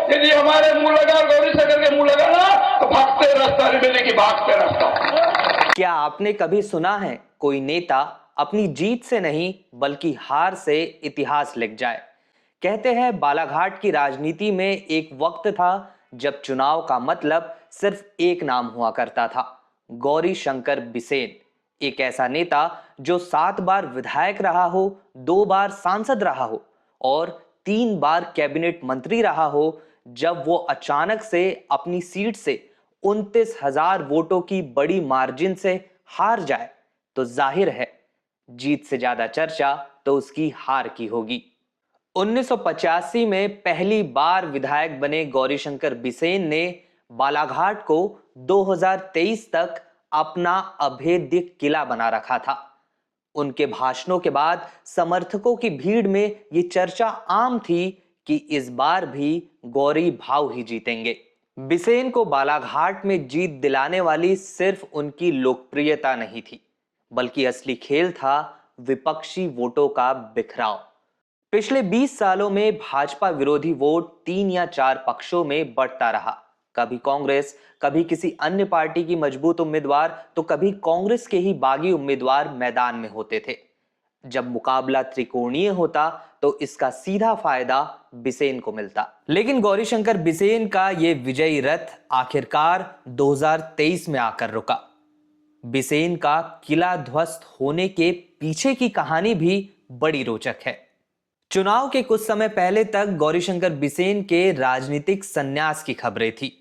यदि हमारे मुंह लगा, गौरी शंकर के मुंह लगा ना, तो भागते रास्ता मिले कि भागते रास्ता। क्या आपने कभी सुना है कोई नेता अपनी जीत से नहीं बल्कि हार से इतिहास लिख जाए? कहते हैं बालाघाट की राजनीति में एक वक्त था जब चुनाव का मतलब सिर्फ एक नाम हुआ करता था, गौरी शंकर बिसेन। एक ऐसा नेता जो 7 बार विधायक रहा हो, 2 बार सांसद रहा हो और 3 बार कैबिनेट मंत्री रहा हो। जब वो अचानक से अपनी सीट से 29,000 वोटों की बड़ी मार्जिन से हार जाए तो जाहिर है जीत से ज्यादा चर्चा तो उसकी हार की होगी। 1985 में पहली बार विधायक बने गौरीशंकर बिसेन ने बालाघाट को 2023 तक अपना अभेद्य किला बना रखा था। उनके भाषणों के बाद समर्थकों की भीड़ में ये चर्चा आम थी कि इस बार भी गौरी भाव ही जीतेंगे। बिसेन को बालाघाट में जीत दिलाने वाली सिर्फ उनकी लोकप्रियता नहीं थी, बल्कि असली खेल था विपक्षी वोटों का बिखराव। पिछले 20 सालों में भाजपा विरोधी वोट 3 या 4 पक्षों में बढ़ता रहा। कभी कांग्रेस, कभी किसी अन्य पार्टी की मजबूत उम्मीदवार, तो कभी कांग्रेस के ही बागी उम्मीदवार मैदान में होते थे। जब मुकाबला त्रिकोणीय होता तो इसका सीधा फायदा बिसेन को मिलता। लेकिन गौरीशंकर बिसेन का यह विजयी रथ आखिरकार 2023 में आकर रुका। बिसेन का किला ध्वस्त होने के पीछे की कहानी भी बड़ी रोचक है। चुनाव के कुछ समय पहले तक गौरीशंकर बिसेन के राजनीतिक संन्यास की खबरें थी।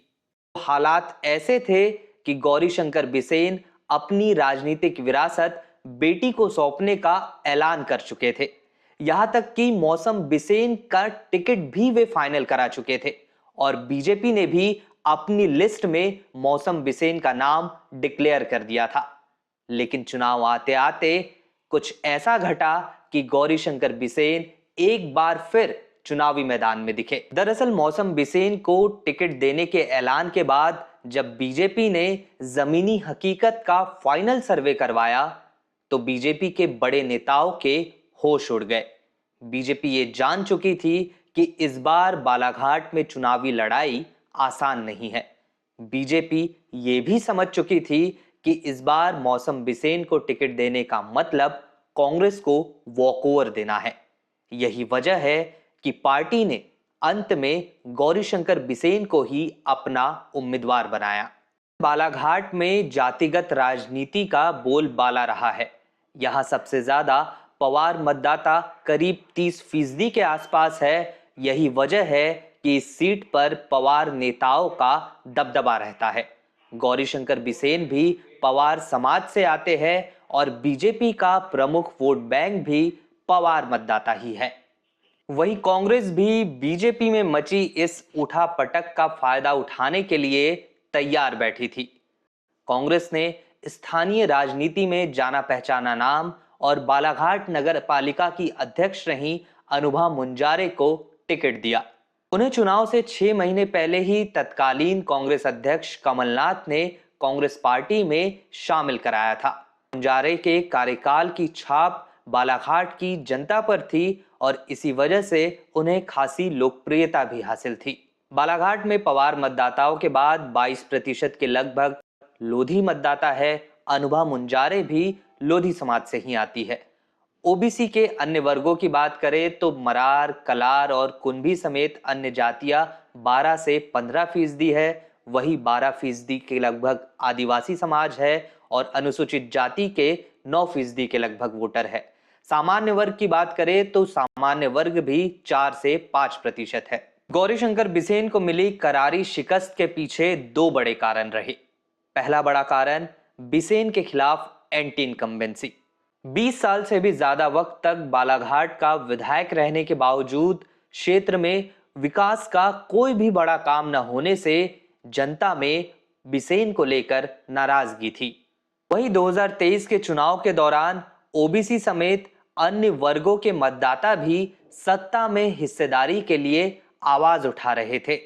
हालात ऐसे थे कि गौरीशंकर बिसेन अपनी राजनीतिक विरासत बेटी को सौंपने का ऐलान कर चुके थे। यहां तक कि मौसम बिसेन का टिकट भी वे फाइनल करा चुके थे और बीजेपी ने भी अपनी लिस्ट में मौसम बिसेन का नाम डिक्लेयर कर दिया था। लेकिन चुनाव आते आते कुछ ऐसा घटा कि गौरीशंकर बिसेन एक बार फिर चुनावी मैदान में दिखे। दरअसल मौसम बिसेन को टिकट देने के ऐलान के बाद जब बीजेपी ने जमीनी हकीकत का फाइनल सर्वे करवाया तो बीजेपी के बड़े नेताओं के होश उड़ गए। बीजेपी ये जान चुकी थी कि इस बार बालाघाट में चुनावी लड़ाई आसान नहीं है। बीजेपी ये भी समझ चुकी थी कि इस बार मौसम बिसेन को टिकट देने का मतलब कांग्रेस को वॉकओवर देना है। यही वजह है कि पार्टी ने अंत में गौरीशंकर बिसेन को ही अपना उम्मीदवार बनाया। बालाघाट में जातिगत राजनीति का बोलबाला रहा है। यहां सबसे ज्यादा पवार मतदाता करीब 30% के आसपास है। यही वजह है कि इस सीट पर पवार नेताओं का दबदबा रहता है। गौरीशंकर बिसेन भी पवार समाज से आते हैं और बीजेपी का प्रमुख वोट बैंक भी पवार मतदाता ही है। वही कांग्रेस भी बीजेपी में मची इस उठापटक का फायदा उठाने के लिए तैयार बैठी थी। कांग्रेस ने स्थानीय राजनीति में जाना पहचाना नाम और बालाघाट नगर पालिका की अध्यक्ष रही अनुभा मुंजारे को टिकट दिया। उन्हें चुनाव से 6 महीने पहले ही तत्कालीन कांग्रेस अध्यक्ष कमलनाथ ने कांग्रेस पार्टी में शामिल कराया था। मुंजारे के कार्यकाल की छाप बालाघाट की जनता पर थी और इसी वजह से उन्हें खासी लोकप्रियता भी हासिल थी। बालाघाट में पवार मतदाताओं के बाद 22% के लगभग लोधी मतदाता है। अनुभा मुंजारे भी लोधी समाज से ही आती है। ओबीसी के अन्य वर्गों की बात करें तो मरार, कलार और कुंभी समेत अन्य जातियां 12 से 15% है। वही 12% के लगभग आदिवासी समाज है और अनुसूचित जाति के 9% के लगभग वोटर है। सामान्य वर्ग की बात करें तो सामान्य वर्ग भी 4 से 5% है। गौरीशंकर बिसेन को मिली करारी शिकस्त के पीछे 2 बड़े कारण रहे। पहला बड़ा कारण बिसेन के खिलाफ एंटी इनकम्बेंसी। 20 साल से भी ज्यादा वक्त तक बालाघाट का विधायक रहने के बावजूद क्षेत्र में विकास का कोई भी बड़ा काम न होने से जनता में बिसेन को लेकर नाराजगी थी। वहीं 2023 के चुनाव के दौरान ओबीसी समेत अन्य वर्गों के मतदाता भी सत्ता में हिस्सेदारी के लिए आवाज उठा रहे थे।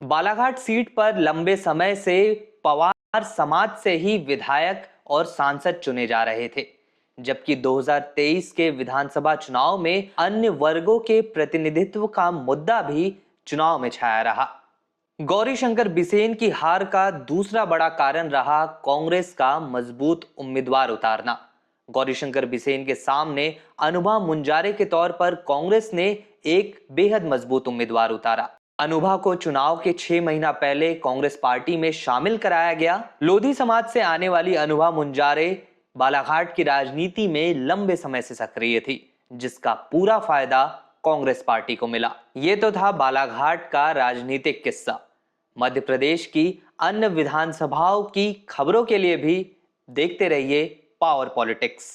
बालाघाट सीट पर लंबे समय से पवार समाज से ही विधायक और सांसद चुने जा रहे थे, जबकि 2023 के विधानसभा चुनाव में अन्य वर्गों के प्रतिनिधित्व का मुद्दा भी चुनाव में छाया रहा। गौरीशंकर बिसेन की हार का दूसरा बड़ा कारण रहा कांग्रेस का मजबूत उम्मीदवार उतारना। गौरीशंकर बिसेन के सामने अनुभा मुंजारे के तौर पर कांग्रेस ने एक बेहद मजबूत उम्मीदवार उतारा। अनुभा को चुनाव के 6 महीना पहले कांग्रेस पार्टी में शामिल कराया गया। लोधी समाज से आने वाली अनुभा मुंजारे बालाघाट की राजनीति में लंबे समय से सक्रिय थी, जिसका पूरा फायदा कांग्रेस पार्टी को मिला। ये तो था बालाघाट का राजनीतिक किस्सा। मध्य प्रदेश की अन्य विधानसभाओं की खबरों के लिए भी देखते रहिए पावर पॉलिटिक्स।